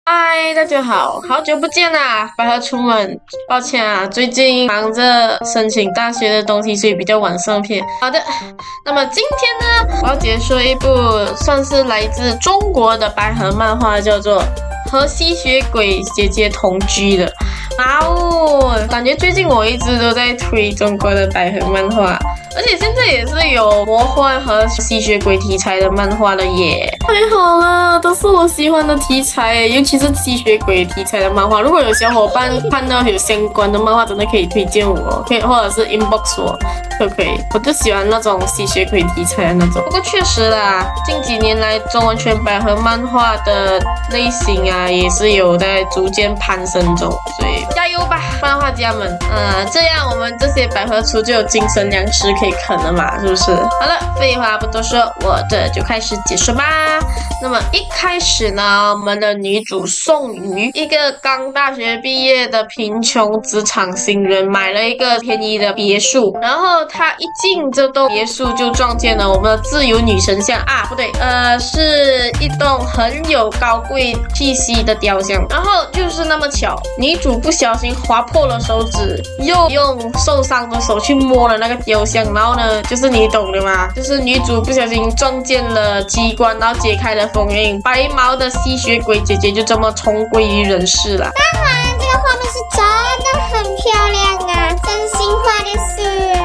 嗨，大家好，好久不见啦！白鹤出门，抱歉啊，最近忙着申请大学的东西，所以比较晚上片。好的，那么今天呢，我要解说一部算是来自中国的白河漫画，叫做《和吸血鬼姐姐同居》的。哇哦，感觉最近我一直都在推中国的百合漫画，而且现在也是有魔幻和吸血鬼题材的漫画了耶！太好了，都是我喜欢的题材，尤其是吸血鬼题材的漫画。如果有小伙伴看到有相关的漫画，真的可以推荐我，可以或者是 inbox 我，都可以。我就喜欢那种吸血鬼题材的那种。不过确实啦，近几年来中文圈百合漫画的类型啊，也是有在逐渐攀升中，所以加油吧，漫画家们！这样我们这些百合厨就有精神粮食可以啃了嘛，是不是？好了，废话不多说，我这就开始解说吧。那么一开始呢，我们的女主宋瑜，一个刚大学毕业的贫穷职场新人，买了一个便宜的别墅，然后她一进这栋别墅就撞见了我们的自由女神像啊，不对，是一栋很有高贵气息的雕像。然后就是那么巧，女主不小心划破了手指，又用受伤的手去摸了那个雕像，然后呢，就是你懂的嘛，就是女主不小心撞见了机关，然后解开了封印，白毛的吸血鬼姐姐就这么重归于人世了。当然，这个画面是真的很漂亮啊，真心话的是。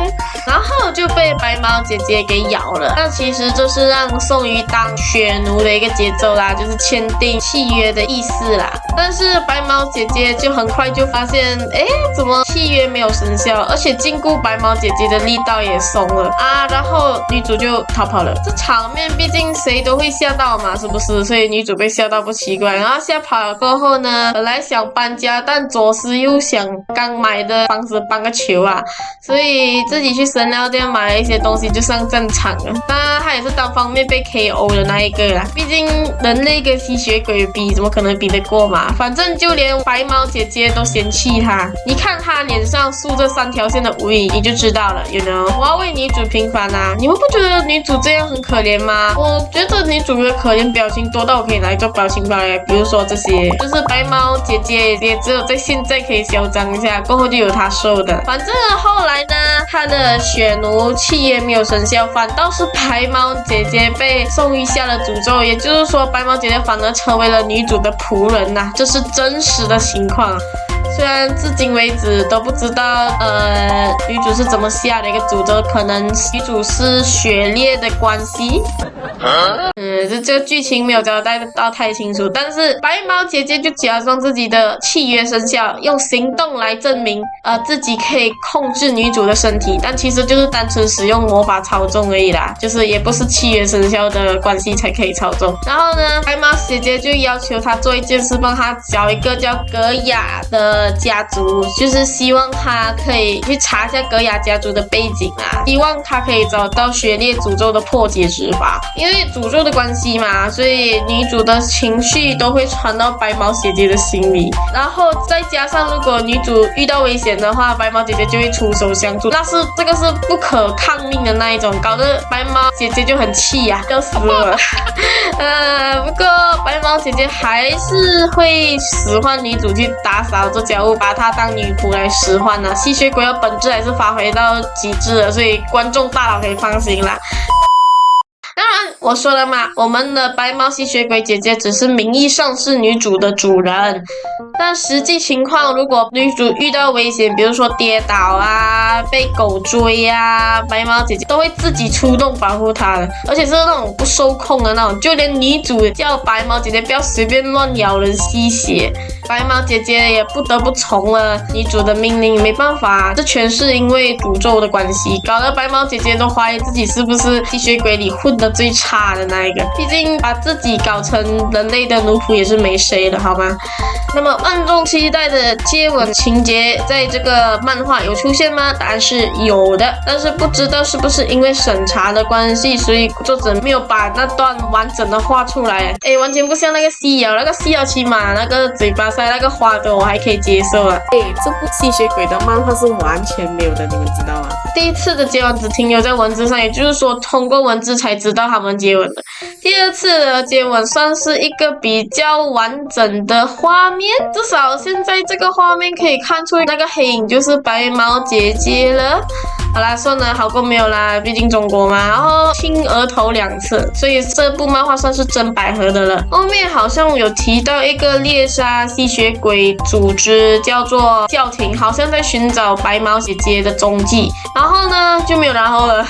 然后就被白毛姐姐给咬了，那其实就是让宋瑜当血奴的一个节奏啦，就是签订契约的意思啦。但是白毛姐姐就很快就发现，怎么契约没有生效，而且禁锢白毛姐姐的力道也松了啊，然后女主就逃跑了。这场面毕竟谁都会吓到嘛，是不是？所以女主被吓到不奇怪。然后吓跑了过后呢，本来想搬家，但左思右想，刚买的房子搬个球啊，所以自己去神料店买了一些东西就上战场了。那她也是单方面被 KO 的那一个啦，毕竟人类跟吸血鬼比，怎么可能比得过嘛？反正就连白毛姐姐都嫌弃她，你看她脸上竖着3条线的无影，你就知道了 ，you know。我要为女主平反啊！你们不觉得女主这样很可怜吗？我觉得女主的可怜表情多到我可以来做表情包嘞，比如说这些，就是白毛姐姐也只有在现在可以嚣张一下，过后就有她受的。反正后来呢，她的血奴契约没有生效，反倒是白毛姐姐被宋瑜下了诅咒，也就是说白毛姐姐反而成为了女主的仆人呐，这是真实的情况。虽然至今为止都不知道，女主是怎么下的一个诅咒，可能女主是血裂的关系。这个剧情没有交代到太清楚，但是白毛姐姐就假装自己的契约生效，用行动来证明，自己可以控制女主的身体，但其实就是单纯使用魔法操纵而已啦，就是也不是契约生效的关系才可以操纵。然后呢，白毛姐姐就要求她做一件事，帮她找一个叫格雅的家族，就是希望她可以去查一下格雅家族的背景啊，希望她可以找到血裂诅咒的破解之法。因为诅咒的关系嘛，所以女主的情绪都会传到白毛姐姐的心里，然后再加上如果女主遇到危险的话，白毛姐姐就会出手相助，这个是不可抗命的那一种，搞得白毛姐姐就很气呀，要死了。不过白毛姐姐还是会使唤女主去打扫做家务，把她当女仆来使唤啊。吸血鬼的本质还是发挥到极致了，所以观众大佬可以放心啦。当然，我说了嘛，我们的白毛吸血鬼姐姐只是名义上是女主的主人，但实际情况，如果女主遇到危险，比如说跌倒啊、被狗追啊，白毛姐姐都会自己出动保护她的，而且是那种不受控的那种，就连女主叫白毛姐姐不要随便乱咬人吸血，白毛姐姐也不得不从了女主的命令，没办法，这全是因为诅咒的关系，搞得白毛姐姐都怀疑自己是不是吸血鬼里混得最差的那一个，毕竟把自己搞成人类的奴仆也是没谁的，好吗？那么万众期待的接吻情节在这个漫画有出现吗？答案是有的，但是不知道是不是因为审查的关系，所以作者没有把那段完整的画出来。完全不像那个西瑶，那个西瑶起码那个嘴巴塞那个花的我还可以接受啊。这部吸血鬼的漫画是完全没有的，你们知道吗？第一次的接吻只停留在文字上，也就是说通过文字才知道他们接吻的。第二次的接吻算是一个比较完整的画面，至少现在这个画面可以看出那个黑影就是白毛姐姐了。好啦，算了，好过没有啦，毕竟中国嘛。然后亲额头2次，所以这部漫画算是真百合的了。后面好像有提到一个猎杀吸血鬼组织叫做教廷，好像在寻找白毛姐姐的踪迹。然后呢就没有然后了，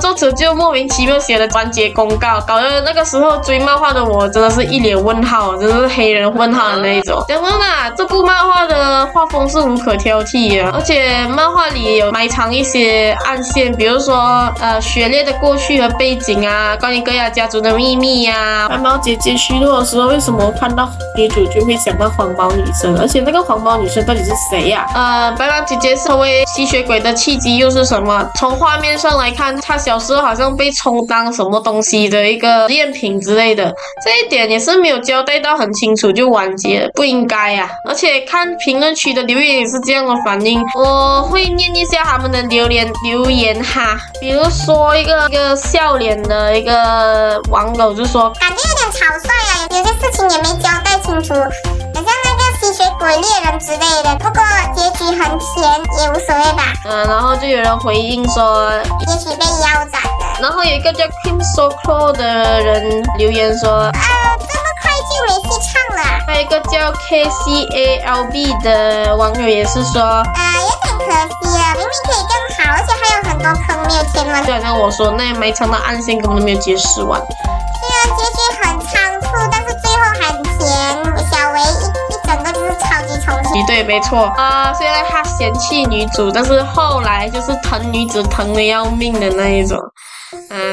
作者就莫名其妙写了完结公告，搞得那个时候追漫画的我真的是一脸问号，真的是黑人问号的那一种。讲真的，这部漫画的画风是无可挑剔的，而且漫画里也有埋藏一些暗线，比如说雪猎的过去和背景啊，关于戈雅家族的秘密啊。白毛姐姐虚弱的时候，为什么看到女主就会想到黄毛女生？而且那个黄毛女生到底是谁呀？白毛姐姐成为吸血鬼的契机又是什么？从画面上来看，她小时候好像被充当什么东西的一个实验品之类的，这一点也是没有交代到很清楚就完结了，不应该啊！而且看评论区的留言也是这样的反应，我会念一下他们的留言哈。比如说一个笑脸的一个网友就说，感觉有点草率啊，有些事情也没交代清楚，很像那个吸血鬼猎人之类的。不过结局很甜，也无所谓吧。然后就有人回应说，也许被腰斩了。然后有一个叫 Kim SoClo 的人留言说，这么快就没戏唱了。还有一个叫 KCALB 的网友也是说，有点可惜了，明明可以更好，而且还有很多坑没有填完。就好像我说那埋藏的暗线根本都没有揭示完。虽然结局很仓促，但是最后很甜，小维一整个就是超级充实。对，没错虽然他嫌弃女主，但是后来就是疼女主疼得要命的那一种。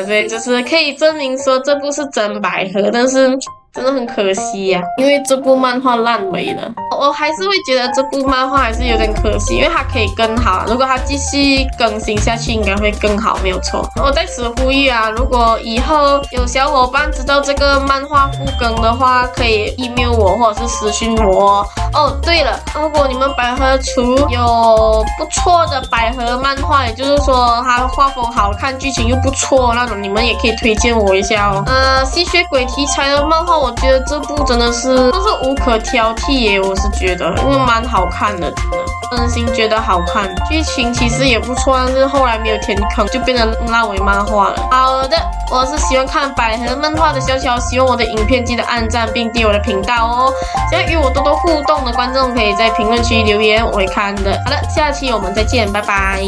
对，就是可以证明说这部是真百合，但是真的很可惜呀，因为这部漫画烂尾了。我还是会觉得这部漫画还是有点可惜，因为它可以更好。如果它继续更新下去，应该会更好，没有错。我在此呼吁啊，如果以后有小伙伴知道这个漫画复更的话，可以 email 我或者是私讯我哦。对了，如果你们百合厨有不错的百合漫画，也就是说它画风好看，剧情又不错那种，你们也可以推荐我一下哦。吸血鬼题材的漫画，我觉得这部真的是无可挑剔耶，我是觉得，因为蛮好看的，真心觉得好看。剧情其实也不错，但是后来没有填坑，就变成烂尾漫画了。好的，我是喜欢看百合漫画的小乔，喜欢我的影片记得按赞并订阅我的频道哦。想要与我多多互动的观众可以在评论区留言，我会看的。好的，下期我们再见，拜拜。